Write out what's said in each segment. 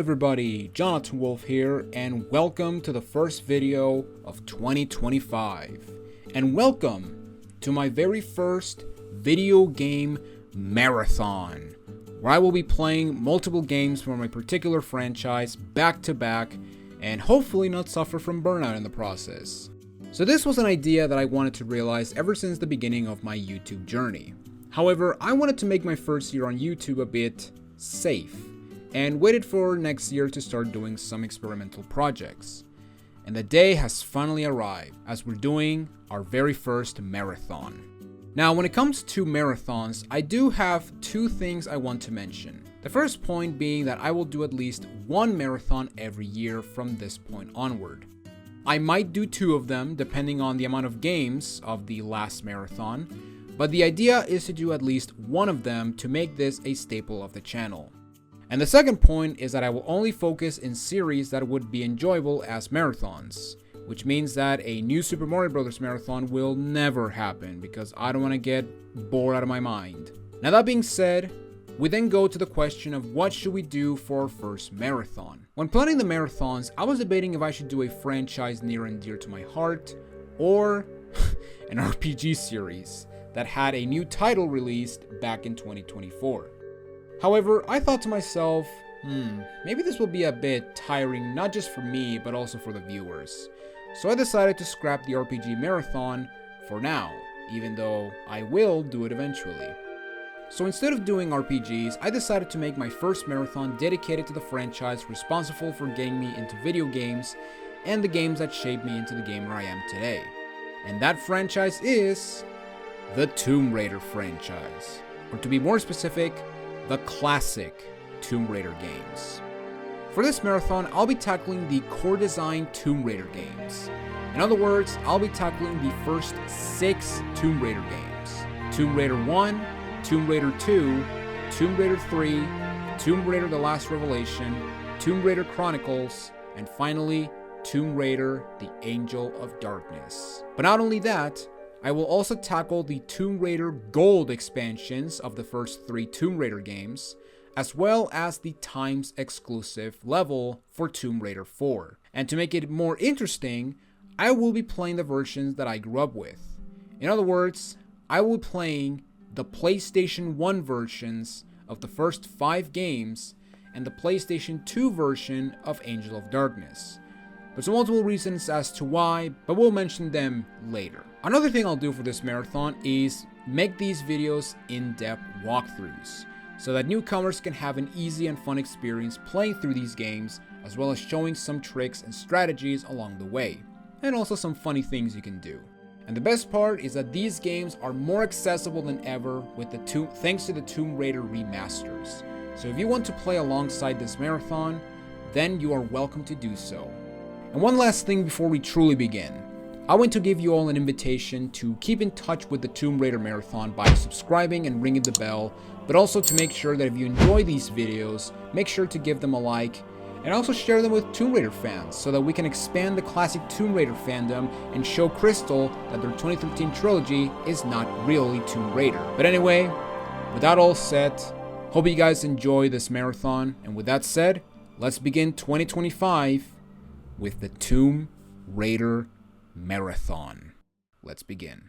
everybody, Jonathan Wolf here, and welcome to the first video of 2025. And welcome to my very first video game marathon, where I will be playing multiple games from a particular franchise back to back, and hopefully not suffer from burnout in the process. So this was an idea that I wanted to realize ever since the beginning of my YouTube journey. However, I wanted to make my first year on YouTube a bit safe, and waited for next year to start doing some experimental projects. And the day has finally arrived as we're doing our very first marathon. Now, when it comes to marathons, I do have two things I want to mention. The first point being that I will do at least one marathon every year from this point onward. I might do two of them depending on the amount of games of the last marathon, but the idea is to do at least one of them to make this a staple of the channel. And the second point is that I will only focus in series that would be enjoyable as marathons, which means that a new Super Mario Bros. Marathon will never happen because I don't want to get bored out of my mind. Now that being said, we then go to the question of what should we do for our first marathon. When planning the marathons, I was debating if I should do a franchise near and dear to my heart or an RPG series that had a new title released back in 2024. However, I thought to myself, maybe this will be a bit tiring not just for me but also for the viewers. So I decided to scrap the RPG marathon for now, even though I will do it eventually. So instead of doing RPGs, I decided to make my first marathon dedicated to the franchise responsible for getting me into video games and the games that shaped me into the gamer I am today. And that franchise is the Tomb Raider franchise, or to be more specific, the classic Tomb Raider games. For this marathon, I'll be tackling the core design Tomb Raider games. In other words, I'll be tackling the first 6 Tomb Raider games. Tomb Raider 1, Tomb Raider 2, Tomb Raider 3, Tomb Raider The Last Revelation, Tomb Raider Chronicles, and finally, Tomb Raider The Angel of Darkness. But not only that, I will also tackle the Tomb Raider Gold expansions of the first 3 Tomb Raider games, as well as the Times exclusive level for Tomb Raider 4. And to make it more interesting, I will be playing the versions that I grew up with. In other words, I will be playing the PlayStation 1 versions of the first 5 games and the PlayStation 2 version of Angel of Darkness. There's multiple reasons as to why, but we'll mention them later. Another thing I'll do for this marathon is make these videos in-depth walkthroughs, so that newcomers can have an easy and fun experience playing through these games, as well as showing some tricks and strategies along the way, and also some funny things you can do. And the best part is that these games are more accessible than ever with thanks to the Tomb Raider remasters. So if you want to play alongside this marathon, then you are welcome to do so. And one last thing before we truly begin. I want to give you all an invitation to keep in touch with the Tomb Raider Marathon by subscribing and ringing the bell, but also to make sure that if you enjoy these videos, make sure to give them a like, and also share them with Tomb Raider fans so that we can expand the classic Tomb Raider fandom and show Crystal that their 2013 trilogy is not really Tomb Raider. But anyway, with that all said, hope you guys enjoy this marathon, and with that said, let's begin 2025 with the Tomb Raider Marathon. Let's begin.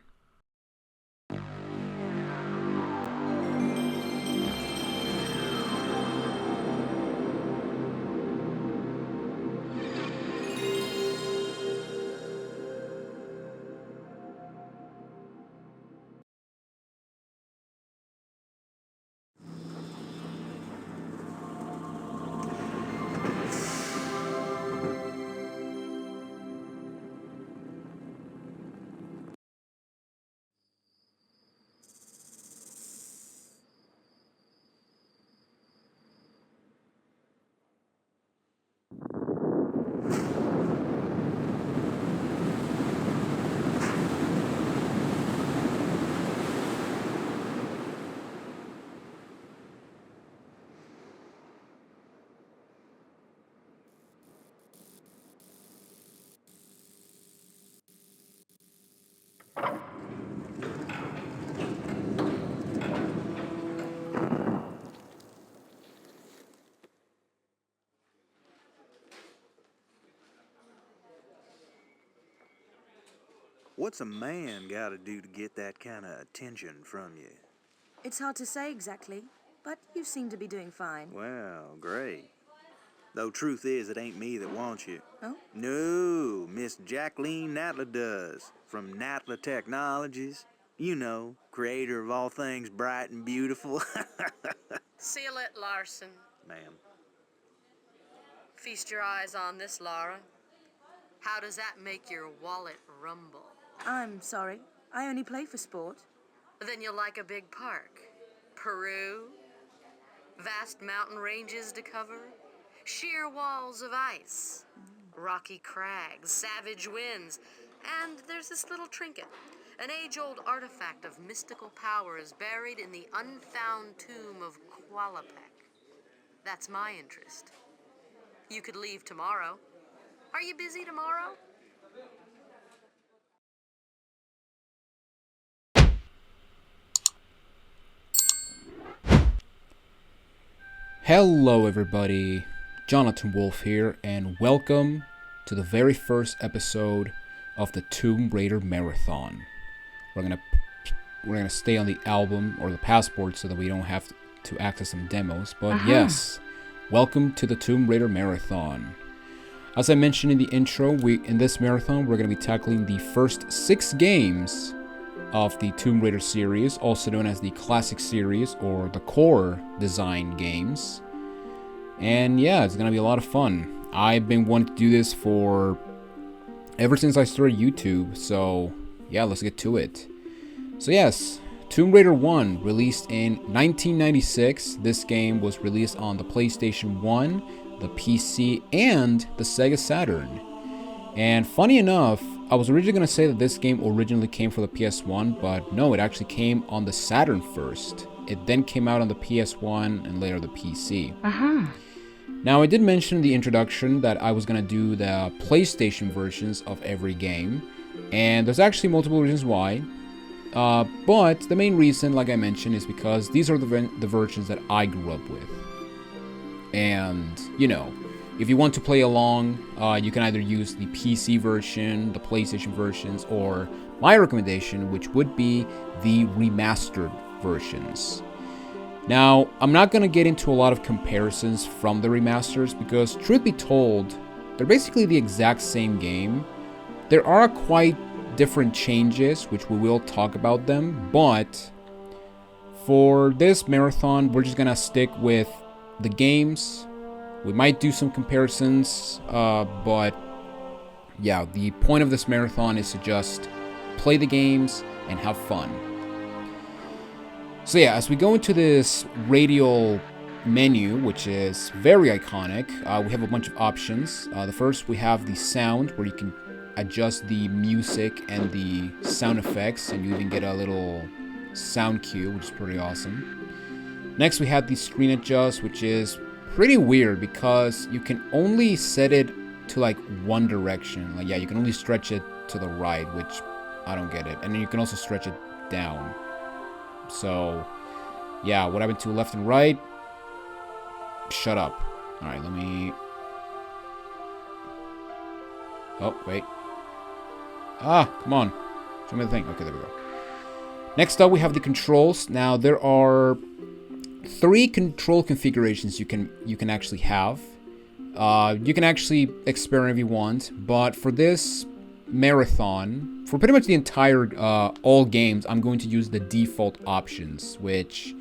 What's a man gotta do to get that kind of attention from you? It's hard to say exactly, but you seem to be doing fine. Well, great. Though truth is, it ain't me that wants you. Oh? No, Miss Jacqueline Natla does, from Natla Technologies. You know, creator of all things bright and beautiful. Seal it, Larson. Ma'am. Feast your eyes on this, Lara. How does that make your wallet rumble? I'm sorry. I only play for sport. Then you'll like a big park. Peru, vast mountain ranges to cover, sheer walls of ice, rocky crags, savage winds, and there's this little trinket. An age-old artifact of mystical power is buried in the unfound tomb of Qualapec. That's my interest. You could leave tomorrow. Are you busy tomorrow? Hello everybody, Jonathan Wolf here, and welcome to the very first episode of the Tomb Raider Marathon. We're gonna stay on the album or the passport so that we don't have to access some demos, but yes, welcome to the Tomb Raider Marathon. As I mentioned in the intro, in this marathon we're gonna be tackling the first 6 games of the Tomb Raider series, also known as the Classic series or the core design games. And yeah, it's gonna be a lot of fun. I've been wanting to do this for ever since I started YouTube, so yeah, let's get to it. So yes, Tomb Raider 1 released in 1996. This game was released on the PlayStation 1, the PC, and the Sega Saturn. And funny enough, I was originally going to say that this game originally came for the PS1, but no, it actually came on the Saturn first. It then came out on the PS1 and later the PC. Now, I did mention in the introduction that I was going to do the PlayStation versions of every game, and there's actually multiple reasons why. But the main reason, like I mentioned, is because these are the versions that I grew up with. And, you know, if you want to play along, you can either use the PC version, the PlayStation versions, or my recommendation, which would be the remastered versions. Now, I'm not going to get into a lot of comparisons from the remasters because, truth be told, they're basically the exact same game. There are quite different changes, which we will talk about them, but for this marathon, we're just going to stick with the games. We might do some comparisons, but yeah, the point of this marathon is to just play the games and have fun. So yeah, as we go into this radial menu, which is very iconic, we have a bunch of options. The first, we have the sound, where you can adjust the music and the sound effects, and you even get a little sound cue, which is pretty awesome. Next, we have the screen adjust, which is pretty weird because you can only set it to like one direction. Like, yeah, you can only stretch it to the right, which I don't get it. And then you can also stretch it down. So yeah, what happened to left and right? Shut up. Alright, let me... Oh, wait. Ah, come on. Show me the thing. Okay, there we go. Next up, we have the controls. Now, there are 3 control configurations you can actually have. You can actually experiment if you want, but for this marathon, for pretty much the entire all games, I'm going to use the default options, which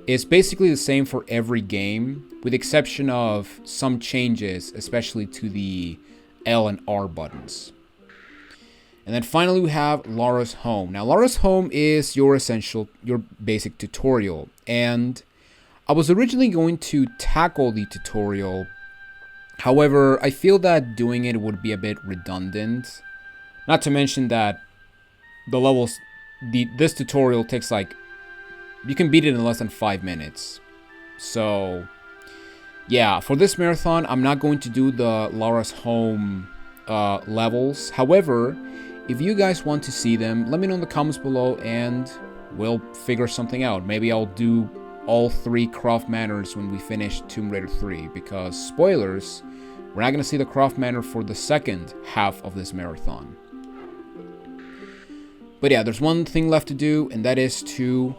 is basically the same for every game, with the exception of some changes, especially to the L and R buttons. And then finally, we have Lara's Home. Now, Lara's Home is your basic tutorial, and I was originally going to tackle the tutorial. However, I feel that doing it would be a bit redundant. Not to mention that the levels, this tutorial takes like, you can beat it in less than 5 minutes. So, yeah, for this marathon, I'm not going to do the Lara's Home levels. However, if you guys want to see them, let me know in the comments below and we'll figure something out. Maybe I'll do all 3 Croft Manors when we finish Tomb Raider 3, because spoilers, we're not going to see the Croft Manor for the second half of this marathon. But yeah, there's one thing left to do, and that is to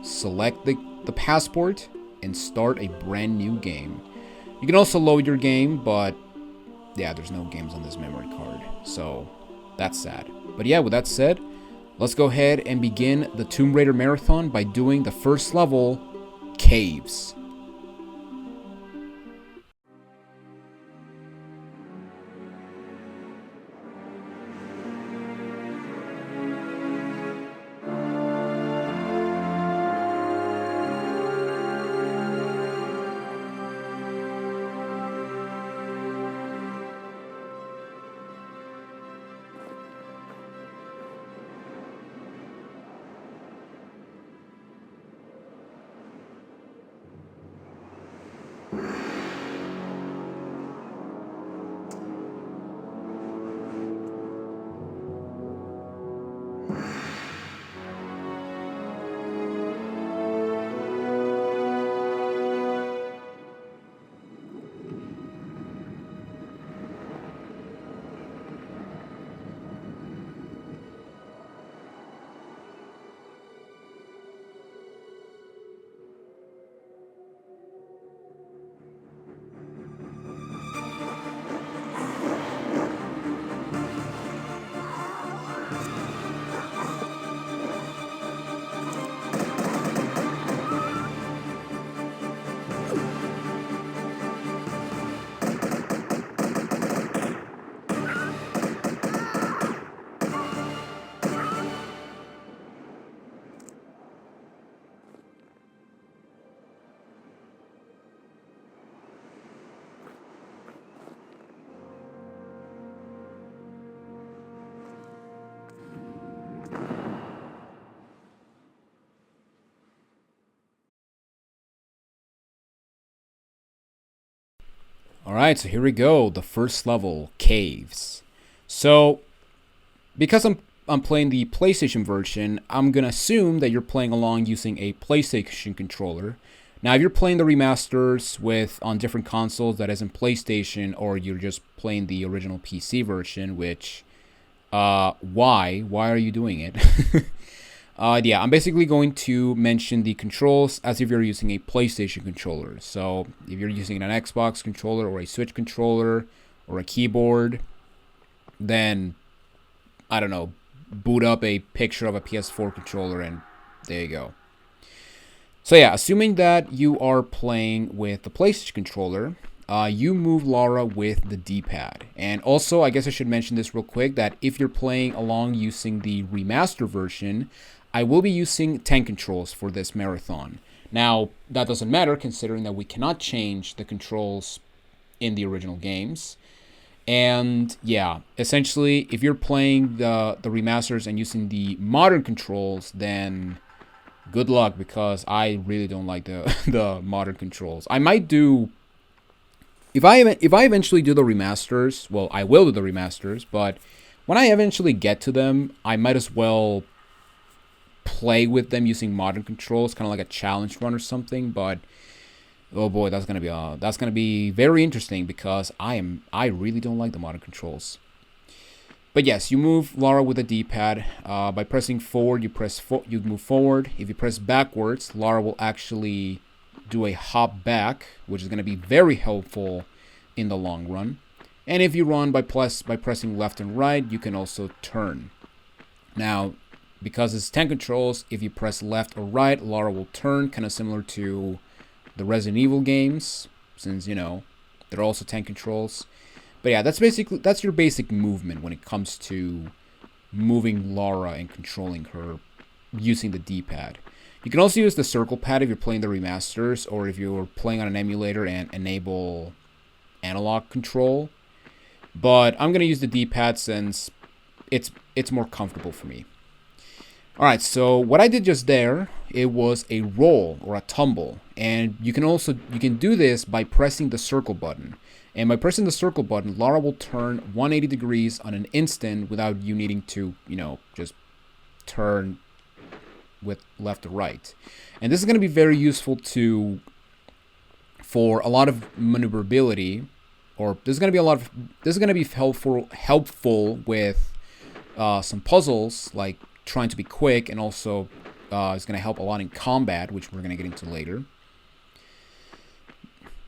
select the passport and start a brand new game. You can also load your game, but yeah, there's no games on this memory card, so that's sad. But yeah, with that said, let's go ahead and begin the Tomb Raider marathon by doing the first level, Caves. Alright, so here we go, the first level, Caves. So, because I'm playing the PlayStation version, I'm gonna assume that you're playing along using a PlayStation controller. Now, if you're playing the remasters on different consoles, that isn't PlayStation, or you're just playing the original PC version, which, why? Why are you doing it? Yeah, I'm basically going to mention the controls as if you're using a PlayStation controller. So if you're using an Xbox controller or a Switch controller or a keyboard, then, I don't know, boot up a picture of a PS4 controller and there you go. So yeah, assuming that you are playing with the PlayStation controller, you move Lara with the D-pad. And also, I guess I should mention this real quick, that if you're playing along using the remaster version, I will be using 10 controls for this marathon. Now, that doesn't matter considering that we cannot change the controls in the original games. And yeah, essentially, if you're playing the remasters and using the modern controls, then good luck, because I really don't like the modern controls. I might do... If I eventually do the remasters, well, I will do the remasters, but when I eventually get to them, I might as well play with them using modern controls, kind of like a challenge run or something. But oh boy, that's gonna be very interesting, because I really don't like the modern controls. But yes, you move Lara with the D-pad. By pressing forward, you move forward. If you press backwards, Lara will actually do a hop back, which is going to be very helpful in the long run. And if you run by pressing left and right, you can also turn. Now, because it's 10 controls, if you press left or right, Lara will turn, kind of similar to the Resident Evil games, since, you know, they're also 10 controls. But yeah, that's your basic movement when it comes to moving Lara and controlling her using the D-pad. You can also use the circle pad if you're playing the remasters, or if you're playing on an emulator and enable analog control. But I'm gonna use the D-pad since it's more comfortable for me. Alright, so what I did just there, it was a roll or a tumble. And you can do this by pressing the circle button. And by pressing the circle button, Lara will turn 180 degrees on an instant without you needing to, you know, just turn with left or right. And this is going to be very useful for a lot of maneuverability, or this is going to be helpful with some puzzles like trying to be quick, and also it's going to help a lot in combat, which we're going to get into later.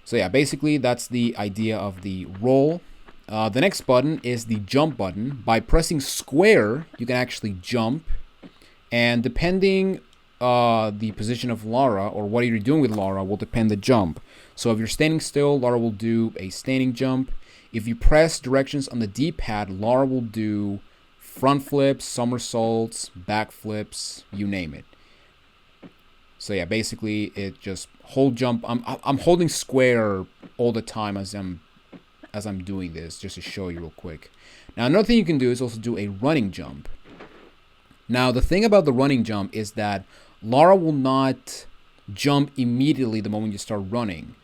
So yeah, basically that's the idea of the roll. The next button is the jump button. By pressing square, you can actually jump, and depending the position of Lara, or what you're doing with Lara, will depend the jump. So if you're standing still, Lara will do a standing jump. If you press directions on the D-pad, Lara will do front flips, somersaults, back flips, you name it. So yeah, basically it just hold jump. I'm holding square all the time as I'm doing this, just to show you real quick. Now another thing you can do is also do a running jump. Now the thing about the running jump is that Lara will not jump immediately the moment you start running.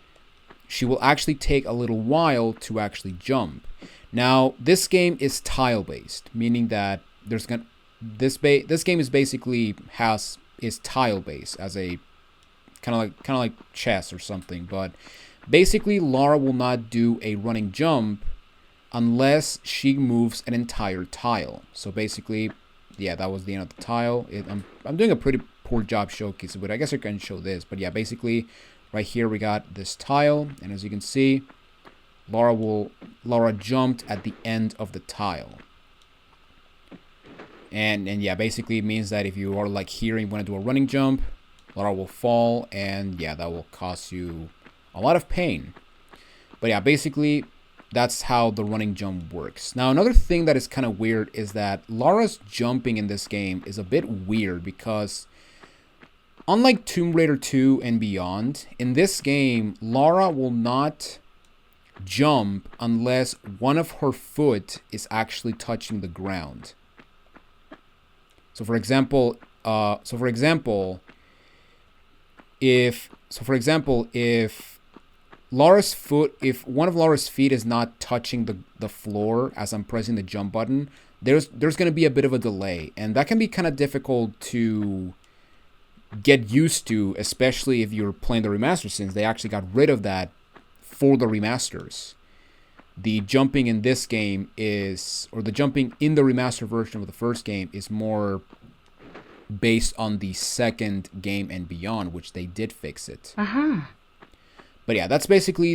She will actually take a little while to actually jump. Now this game is tile based, meaning that this game is basically is tile based, as a kind of like chess or something. But basically Lara will not do a running jump unless she moves an entire tile. So basically, yeah, that was the end of the tile. I'm doing a pretty poor job showcasing, but I guess I can show this. But yeah, basically right here we got this tile, and as you can see, Lara jumped at the end of the tile. And yeah, basically it means that if you are like here and you want to do a running jump, Lara will fall, and yeah, that will cause you a lot of pain. But yeah, basically that's how the running jump works. Now another thing that is kind of weird is that Lara's jumping in this game is a bit weird, because unlike Tomb Raider 2 and beyond, in this game Lara will not jump unless one of her foot is actually touching the ground. So for example, if Lara's foot, if one of Lara's feet is not touching the floor as I'm pressing the jump button, there's going to be a bit of a delay, and that can be kind of difficult to get used to, especially if you're playing the remaster, since they actually got rid of that for the remasters. The jumping in this game the jumping in the remaster version of the first game is more based on the second game and beyond, which they did fix it. But yeah, that's basically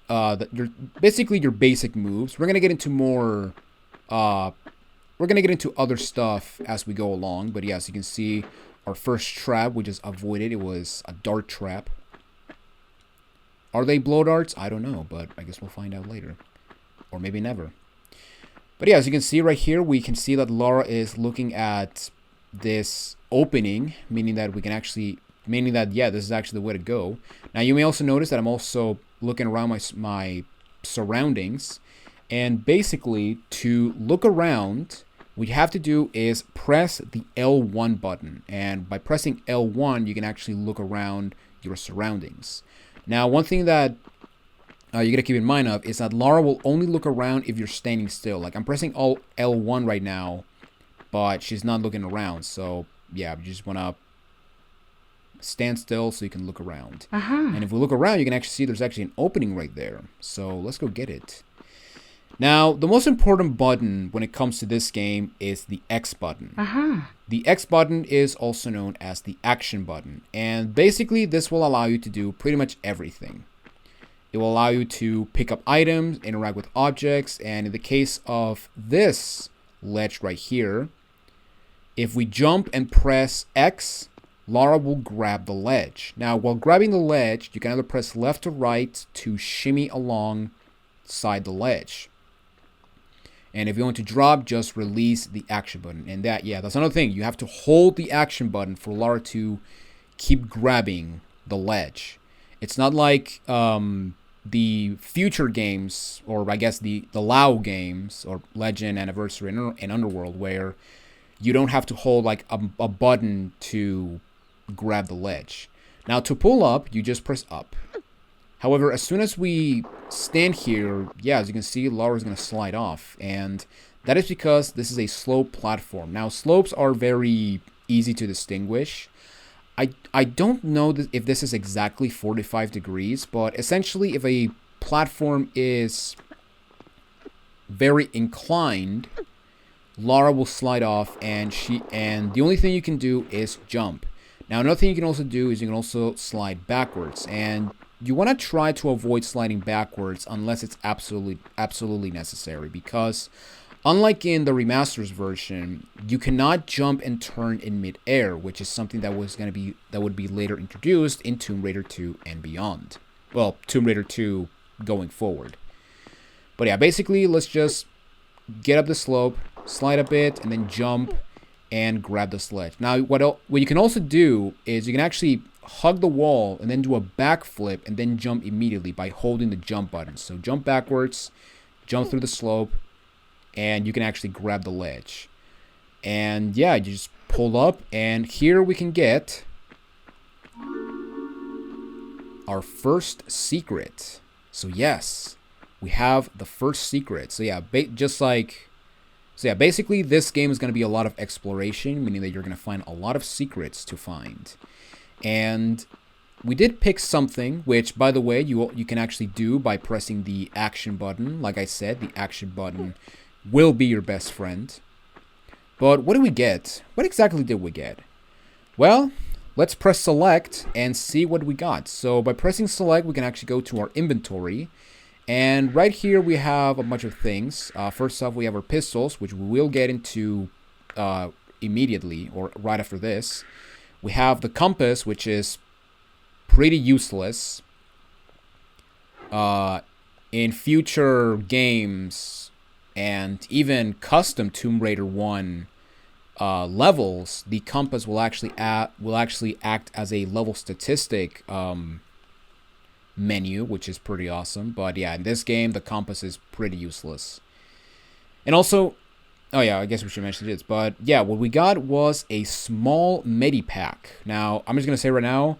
your basic moves. We're gonna get into more. We're gonna get into other stuff as we go along. But yeah, as you can see, our first trap we just avoided. It was a dart trap. Are they blow darts? I don't know, but I guess we'll find out later. Or maybe never. But yeah, as you can see right here, we can see that Lara is looking at this opening, meaning that yeah, this is actually the way to go. Now you may also notice that I'm also looking around my surroundings, and basically to look around, what you have to do is press the L1 button, and by pressing L1 you can actually look around your surroundings. Now one thing that you gotta keep in mind of is that Lara will only look around if you're standing still. Like I'm pressing L1 right now, but she's not looking around. So yeah, you just wanna stand still so you can look around. And if we look around, you can actually see there's actually an opening right there. So let's go get it. Now, the most important button when it comes to this game is the X button. The X button is also known as the action button. And basically, this will allow you to do pretty much everything. It will allow you to pick up items, interact with objects, and in the case of this ledge right here, if we jump and press X, Lara will grab the ledge. Now, while grabbing the ledge, you can either press left or right to shimmy alongside the ledge. And if you want to drop, just release the action button. And that's another thing. You have to hold the action button for Lara to keep grabbing the ledge. It's not like the future games, or I guess the LoW games, or Legend, Anniversary, and Underworld, where you don't have to hold like a button to grab the ledge. Now to pull up, you just press up. However, as soon as we stand here, yeah, as you can see, Lara's going to slide off. And that is because this is a slope platform. Now, slopes are very easy to distinguish. I don't know if this is exactly 45 degrees, but essentially if a platform is very inclined, Lara will slide off, and the only thing you can do is jump. Now, another thing you can also do is you can also slide backwards, and you want to try to avoid sliding backwards unless it's absolutely necessary, because unlike in the remasters version, you cannot jump and turn in mid-air, which is something that would be later introduced in Tomb Raider 2 and beyond. Well, Tomb Raider 2 going forward. But yeah, basically, let's just get up the slope, slide a bit, and then jump and grab the sledge. Now, what you can also do is you can actually hug the wall and then do a backflip and then jump immediately by holding the jump button. So jump backwards, jump through the slope, and you can actually grab the ledge. And yeah, you just pull up, and here we can get our first secret. So yes, we have the first secret. So yeah, basically this game is going to be a lot of exploration, meaning that you're going to find a lot of secrets to find. And we did pick something, which, by the way, you can actually do by pressing the action button. Like I said, the action button will be your best friend. But what did we get? What exactly did we get? Well, let's press select and see what we got. So by pressing select, we can actually go to our inventory. And right here we have a bunch of things. First off, we have our pistols, which we will get into immediately or right after this. We have the compass, which is pretty useless. In future games and even custom Tomb Raider 1 levels, the compass will actually act as a level statistic menu, which is pretty awesome. But yeah, in this game, the compass is pretty useless. And also, oh yeah, I guess we should mention this. But yeah, what we got was a small medipack. Now, I'm just going to say right now,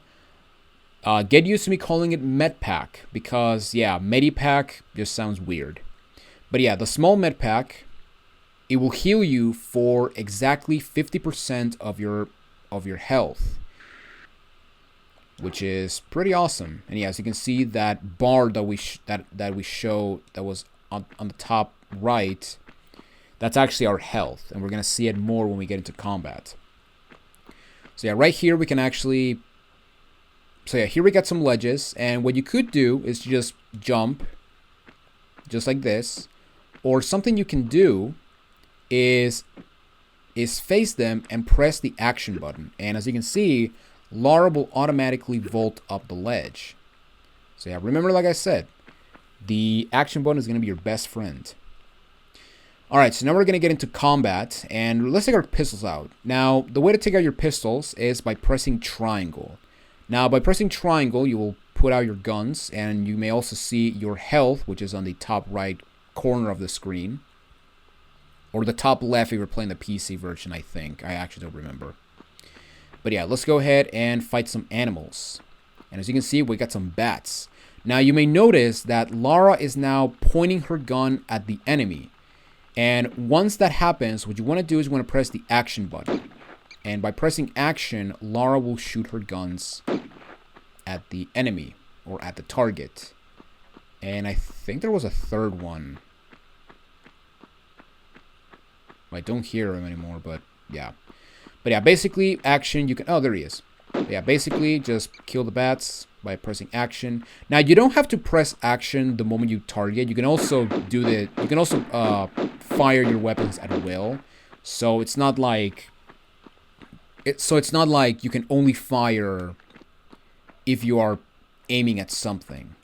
get used to me calling it medpack, because yeah, medipack just sounds weird. But yeah, the small medpack, it will heal you for exactly 50% of your health, which is pretty awesome. And yeah, as you can see, that bar that we show that was on the top right, that's actually our health, and we're gonna see it more when we get into combat. So yeah, right here we can actually. So yeah, here we got some ledges, and what you could do is just jump, just like this, or something you can do is face them and press the action button, and as you can see, Lara will automatically vault up the ledge. So yeah, remember, like I said, the action button is going to be your best friend. Alright, so now we're going to get into combat, and let's take our pistols out. Now, the way to take out your pistols is by pressing triangle. Now, by pressing triangle, you will put out your guns, and you may also see your health, which is on the top right corner of the screen. Or the top left if you're playing the PC version, I think. I actually don't remember. But yeah, let's go ahead and fight some animals. And as you can see, we got some bats. Now, you may notice that Lara is now pointing her gun at the enemy. And once that happens, what you want to do is you want to press the action button. And by pressing action, Lara will shoot her guns at the enemy, or at the target. And I think there was a third one. I don't hear him anymore, but yeah. But yeah, basically, action, you can... Oh, there he is. But yeah, basically, just kill the bats by pressing action. Now, you don't have to press action the moment you target. You can also do the... You can also fire your weapons at will. So it's not like... it's not like you can only fire if you are aiming at something.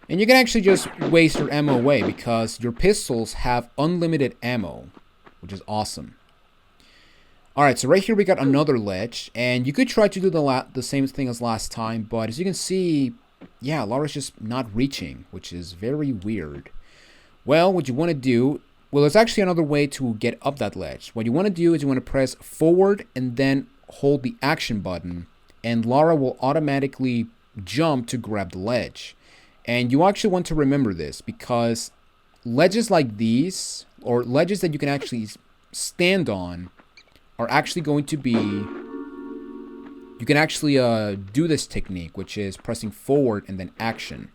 And you can actually just waste your ammo away because your pistols have unlimited ammo, which is awesome. Alright, so right here we got another ledge, and you could try to do the same thing as last time, but as you can see, yeah, Lara's just not reaching, which is very weird. Well, what you want to do, well, there's actually another way to get up that ledge. What you want to do is you want to press forward and then hold the action button, and Lara will automatically jump to grab the ledge. And you actually want to remember this because ledges like these, or ledges that you can actually stand on, are actually going to be... You can actually do this technique, which is pressing forward and then action.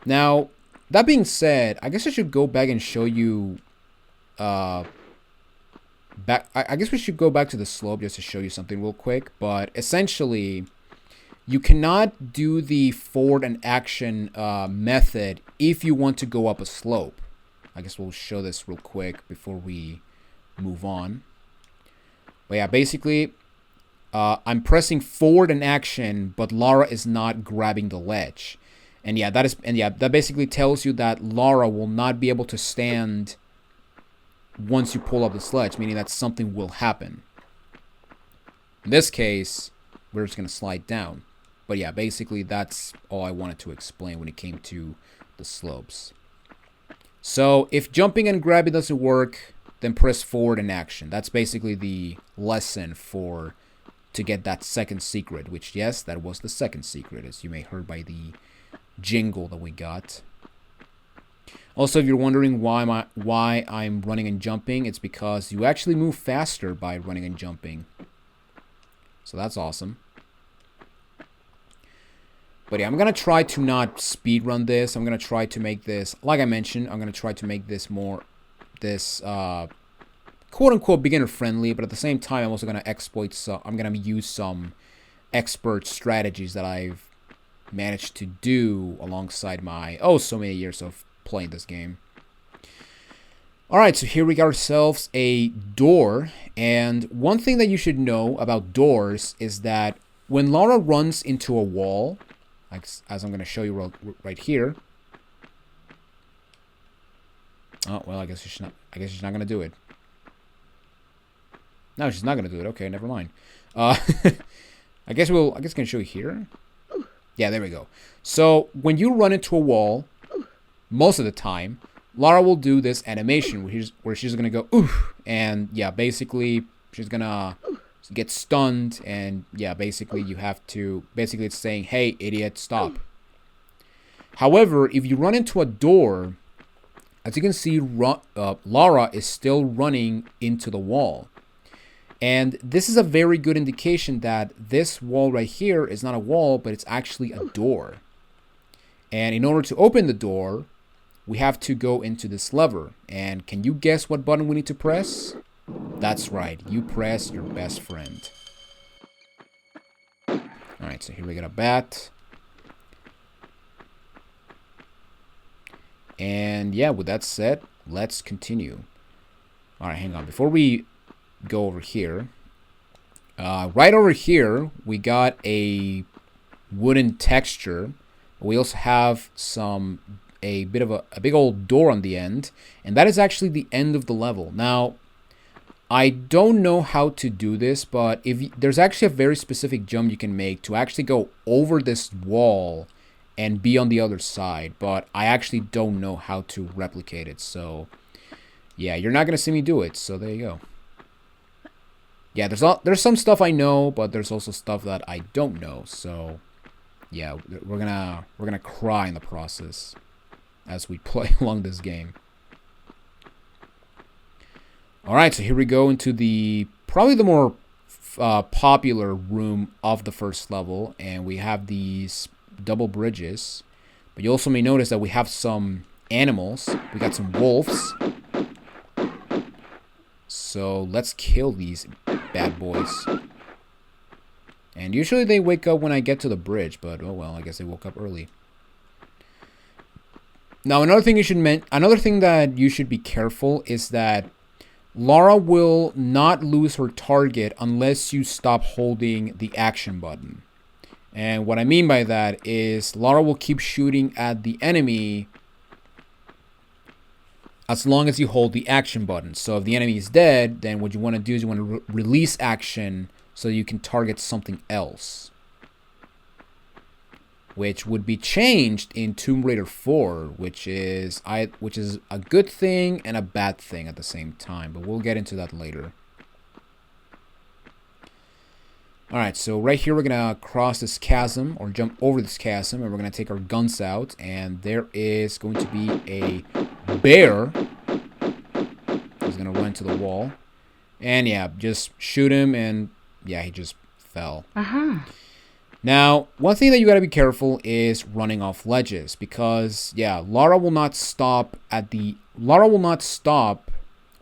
Now, that being said, I guess I should go back and show you, I guess we should go back to the slope just to show you something real quick. But essentially, you cannot do the forward and action method if you want to go up a slope. I guess we'll show this real quick before we move on. But yeah, basically, I'm pressing forward and action, but Lara is not grabbing the ledge. And yeah, that basically tells you that Lara will not be able to stand once you pull up the sledge, meaning that something will happen. In this case, we're just going to slide down. But yeah, basically that's all I wanted to explain when it came to the slopes. So if jumping and grabbing doesn't work, then press forward in action. That's basically the lesson to get that second secret, which, yes, that was the second secret, as you may heard by the jingle that we got. Also, if you're wondering why I'm running and jumping, it's because you actually move faster by running and jumping. So that's awesome. But yeah, I'm going to try to not speedrun this. I'm going to try to make this, like I mentioned, I'm going to try to make this more, quote-unquote beginner-friendly, but at the same time, I'm also going to I'm going to use some expert strategies that I've managed to do alongside my, so many years of playing this game. Alright, so here we got ourselves a door, and one thing that you should know about doors is that when Lara runs into a wall, as I'm going to show you right here. Oh, well, I guess she's not going to do it. No, she's not going to do it. Okay, never mind. I guess I can show you here. Yeah, there we go. So when you run into a wall, most of the time, Lara will do this animation where she's going to go, oof, and yeah, basically she's going to get stunned, and yeah, basically it's saying, hey, idiot, stop. However, if you run into a door, as you can see, Lara is still running into the wall. And this is a very good indication that this wall right here is not a wall, but it's actually a door. And in order to open the door, we have to go into this lever. And can you guess what button we need to press? That's right, you press your best friend. Alright, so here we got a bat. And yeah, with that said, let's continue. Alright, hang on. Before we go over here, right over here, we got a wooden texture. We also have a big old door on the end, and that is actually the end of the level. Now, I don't know how to do this, but there's actually a very specific jump you can make to actually go over this wall and be on the other side, but I actually don't know how to replicate it. So yeah, you're not gonna see me do it, so there you go. Yeah, there's some stuff I know, but there's also stuff that I don't know. So yeah, we're gonna cry in the process as we play along this game. Alright, so here we go into probably the more popular room of the first level, and we have these double bridges. But you also may notice that we have some animals. We got some wolves. So let's kill these bad boys. And usually they wake up when I get to the bridge, but oh well, I guess they woke up early. Now another thing that you should be careful is that Lara will not lose her target unless you stop holding the action button. And what I mean by that is Lara will keep shooting at the enemy as long as you hold the action button. So if the enemy is dead, then what you want to do is you want to release action so you can target something else, which would be changed in Tomb Raider 4, which is a good thing and a bad thing at the same time, but we'll get into that later. Alright, so right here we're going to cross this chasm, or jump over this chasm, and we're going to take our guns out, and there is going to be a bear. He's going to run to the wall. And yeah, just shoot him, and yeah, he just fell. Now, one thing that you gotta be careful is running off ledges, because yeah, Lara will not stop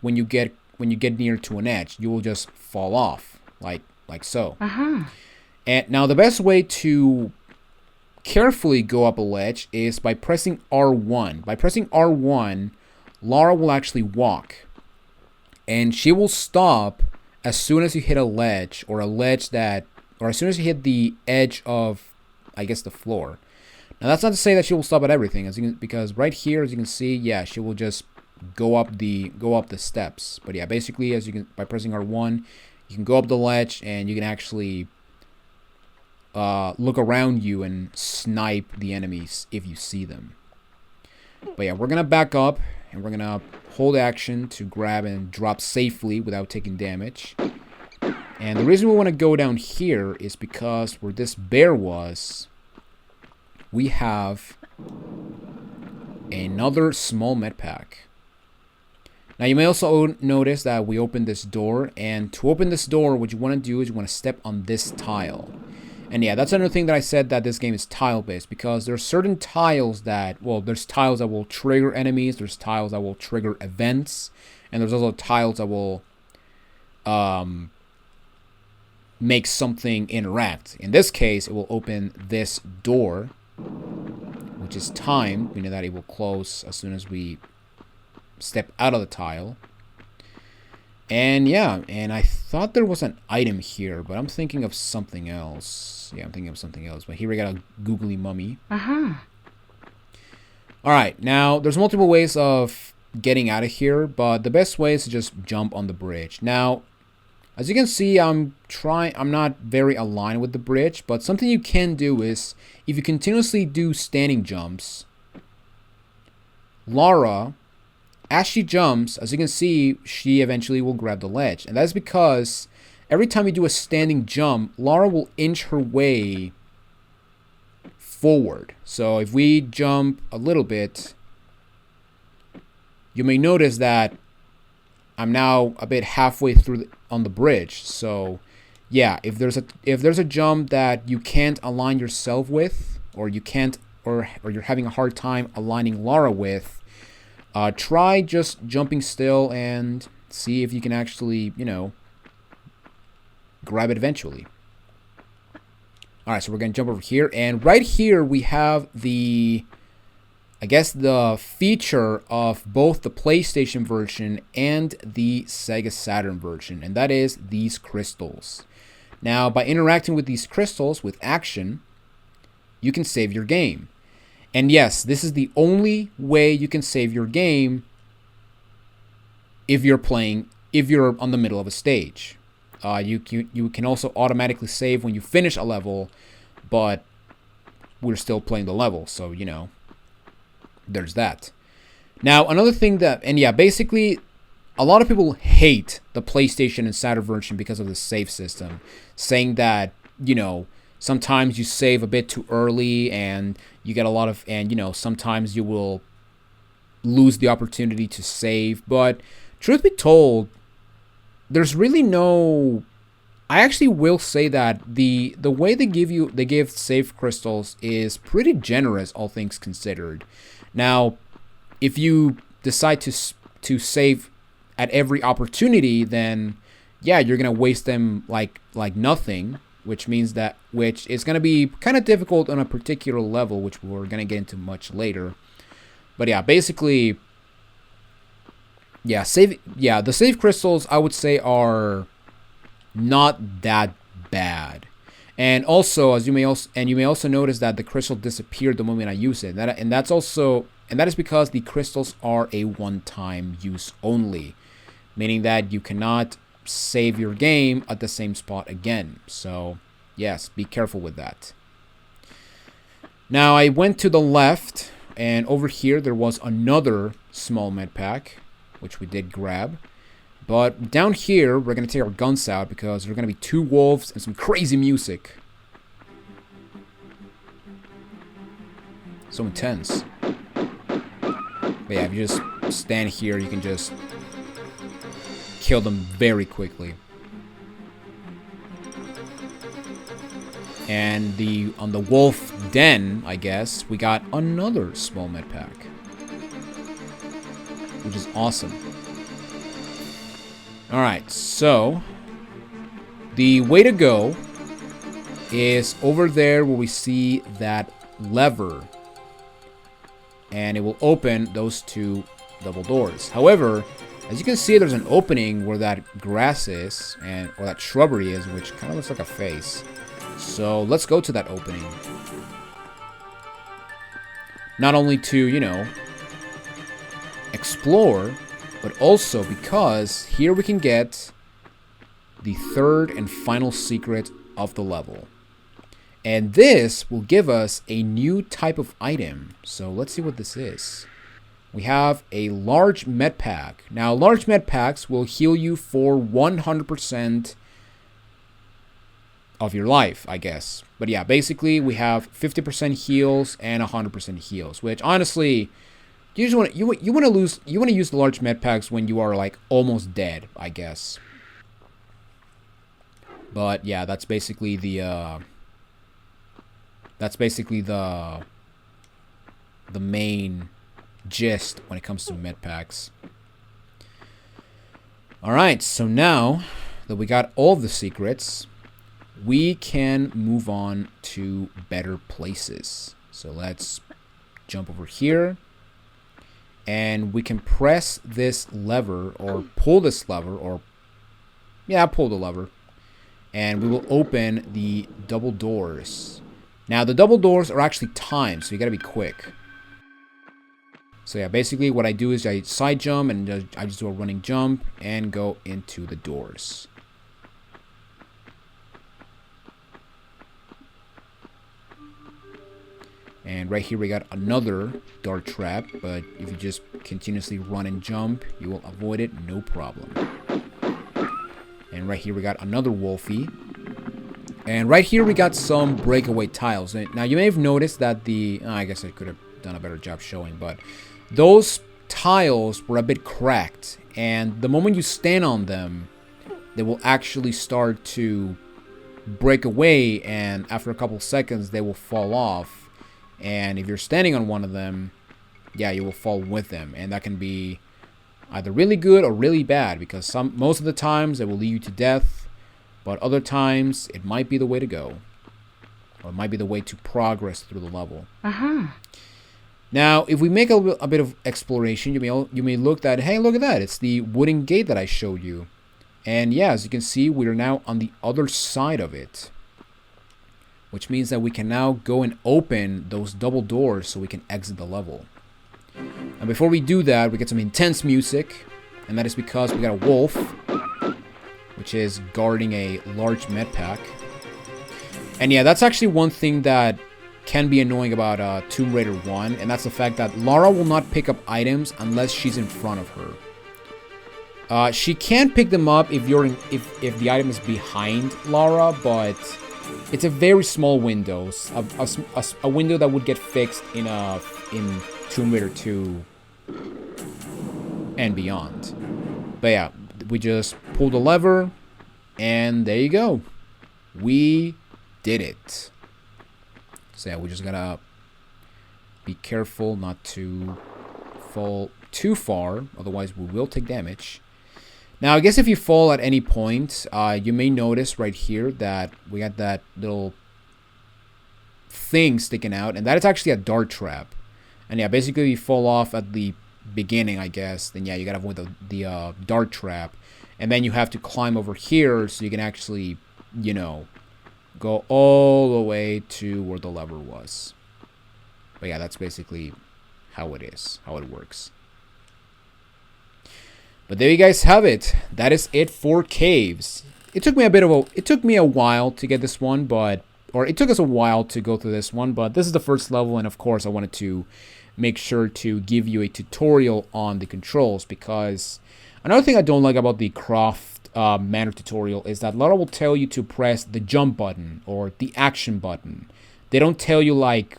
when you get near to an edge. You will just fall off like so. And now the best way to carefully go up a ledge is by pressing R1. By pressing R1, Lara will actually walk, and she will stop as soon as you hit a ledge, or as soon as you hit the edge of, I guess, the floor. Now that's not to say that she will stop at everything, because right here, as you can see, yeah, she will just go up the steps. But yeah, basically, by pressing R1, you can go up the ledge, and you can actually look around you and snipe the enemies if you see them. But yeah, we're gonna back up, and we're gonna hold action to grab and drop safely without taking damage. And the reason we want to go down here is because where this bear was, we have another small med pack. Now you may also notice that we opened this door, and to open this door, what you want to do is you want to step on this tile. And yeah, that's another thing that I said, that this game is tile-based, because there are certain tiles that, well, there's tiles that will trigger enemies, there's tiles that will trigger events, and there's also tiles that will make something interact. In this case, it will open this door, which is timed, meaning that it will close as soon as we step out of the tile. And yeah, and I thought there was an item here, but I'm thinking of something else. Yeah, I'm thinking of something else. But here we got a googly mummy. Alright, now there's multiple ways of getting out of here, but the best way is to just jump on the bridge. Now, as you can see, I'm not very aligned with the bridge, but something you can do is, if you continuously do standing jumps, Lara, as she jumps, as you can see, she eventually will grab the ledge. And that's because every time you do a standing jump, Lara will inch her way forward. So if we jump a little bit, you may notice that I'm now a bit halfway through on the bridge. So yeah, if there's a jump that you can't align yourself with, or you can't, or you're having a hard time aligning Lara with, try just jumping still and see if you can actually, you know, grab it eventually. Alright, so we're going to jump over here. And right here we have the, I guess, the feature of both the PlayStation version and the Sega Saturn version. And that is these crystals. Now, by interacting with these crystals with action, you can save your game. And yes, this is the only way you can save your game if you're on the middle of a stage. You can also automatically save when you finish a level, but we're still playing the level, so you know, there's that. Now, another thing and yeah, basically, a lot of people hate the PlayStation and Saturn version because of the save system, saying that, you know, sometimes you save a bit too early and you get and you know, sometimes you will lose the opportunity to save. But truth be told, there's really no, I actually will say that the way they give save crystals is pretty generous, all things considered. Now, if you decide to save at every opportunity, then yeah, you're gonna waste them like nothing, which means that is gonna be kind of difficult on a particular level, which we're gonna get into much later. But yeah, basically, yeah, the save crystals, I would say, are not that bad. And also, you may also notice that the crystal disappeared the moment I use it. And that is because the crystals are a one-time use only, meaning that you cannot save your game at the same spot again. So yes, be careful with that. Now I went to the left, and over here there was another small med pack, which we did grab. But down here, we're going to take our guns out because there are going to be 2 wolves and some crazy music. So intense. But yeah, if you just stand here, you can just kill them very quickly. And on the wolf den, I guess, we got another small med pack, which is awesome. Alright, so the way to go is over there where we see that lever, and it will open those two double doors. However, as you can see, there's an opening where that grass is, or that shrubbery is, which kind of looks like a face. So let's go to that opening. Not only to, you know, explore, but also because here we can get the third and final secret of the level. And this will give us a new type of item. So let's see what this is. We have a large med pack. Now, large med packs will heal you for 100% of your life, I guess. But yeah, basically we have 50% heals and 100% heals, which honestly, you want to use the large med packs when you are like almost dead, I guess. But yeah, that's basically the main gist when it comes to med packs. Alright, so now that we got all of the secrets, we can move on to better places. So let's jump over here, and we can press this lever, or pull this lever, or yeah, pull the lever, and we will open the double doors. Now the double doors are actually timed, so you gotta be quick. So yeah, basically what I do is I side jump, and I just do a running jump and go into the doors. And right here we got another dart trap, but if you just continuously run and jump, you will avoid it, no problem. And right here we got another wolfie. And right here we got some breakaway tiles. Now you may have noticed that I guess I could have done a better job showing, but those tiles were a bit cracked, and the moment you stand on them, they will actually start to break away, and after a couple seconds they will fall off. And if you're standing on one of them, yeah, you will fall with them, and that can be either really good or really bad, because most of the times it will lead you to death, but other times it might be the way to go, or it might be the way to progress through the level. Now, if we make a bit of exploration, you may look at, hey, look at that, it's the wooden gate that I showed you. And yeah, as you can see, we are now on the other side of it, which means that we can now go and open those double doors so we can exit the level. And before we do that, we get some intense music, and that is because we got a wolf, which is guarding a large med pack. And yeah, that's actually one thing that can be annoying about Tomb Raider 1, and that's the fact that Lara will not pick up items unless she's in front of her. She can pick them up if the item is behind Lara, but it's a very small window, a window that would get fixed in Tomb Raider 2 and beyond. But yeah, we just pull the lever, and there you go. We did it. So yeah, we just gotta be careful not to fall too far, otherwise we will take damage. Now, I guess if you fall at any point, you may notice right here that we got that little thing sticking out, and that is actually a dart trap. And yeah, basically you fall off at the beginning, I guess, then yeah, you gotta avoid the dart trap. And then you have to climb over here so you can actually, you know, go all the way to where the lever was. But yeah, that's basically how it is, how it works. But there you guys have it. That is it for caves. It took me a while to get this one, it took us a while to go through this one, but this is the first level, and of course I wanted to make sure to give you a tutorial on the controls, because another thing I don't like about the Croft Manor tutorial is that Lara will tell you to press the jump button or the action button. They don't tell you, like,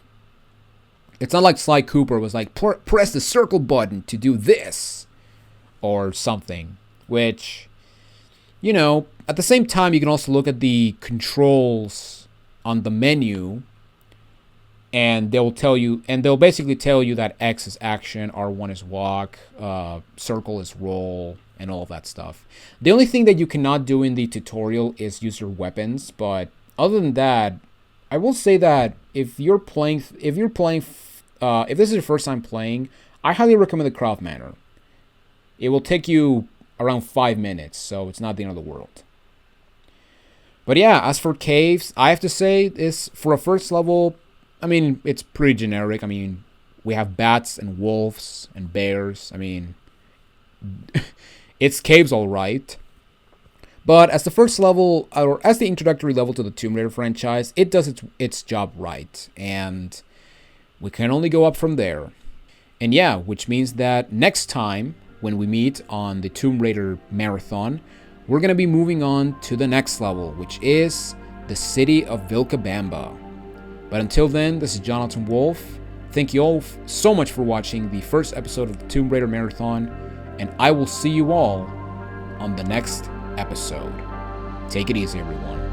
it's not like Sly Cooper was like, press the circle button to do this or something, which, you know, at the same time you can also look at the controls on the menu, and they'll basically tell you that X is action, R1 is walk, circle is roll, and all of that stuff. The only thing that you cannot do in the tutorial is use your weapons, but other than that, I will say that if this is your first time playing, I highly recommend the Craft Manor. It will take you around 5 minutes, so it's not the end of the world. But yeah, as for caves, I have to say, this for a first level, I mean, it's pretty generic. I mean, we have bats and wolves and bears. I mean, it's caves all right. But as the first level, or as the introductory level to the Tomb Raider franchise, it does its job right. And we can only go up from there. And yeah, which means that next time, when we meet on the Tomb Raider Marathon, we're going to be moving on to the next level, which is the city of Vilcabamba. But until then, this is Jonathan Wolf. Thank you all so much for watching the first episode of the Tomb Raider Marathon, and I will see you all on the next episode. Take it easy, everyone.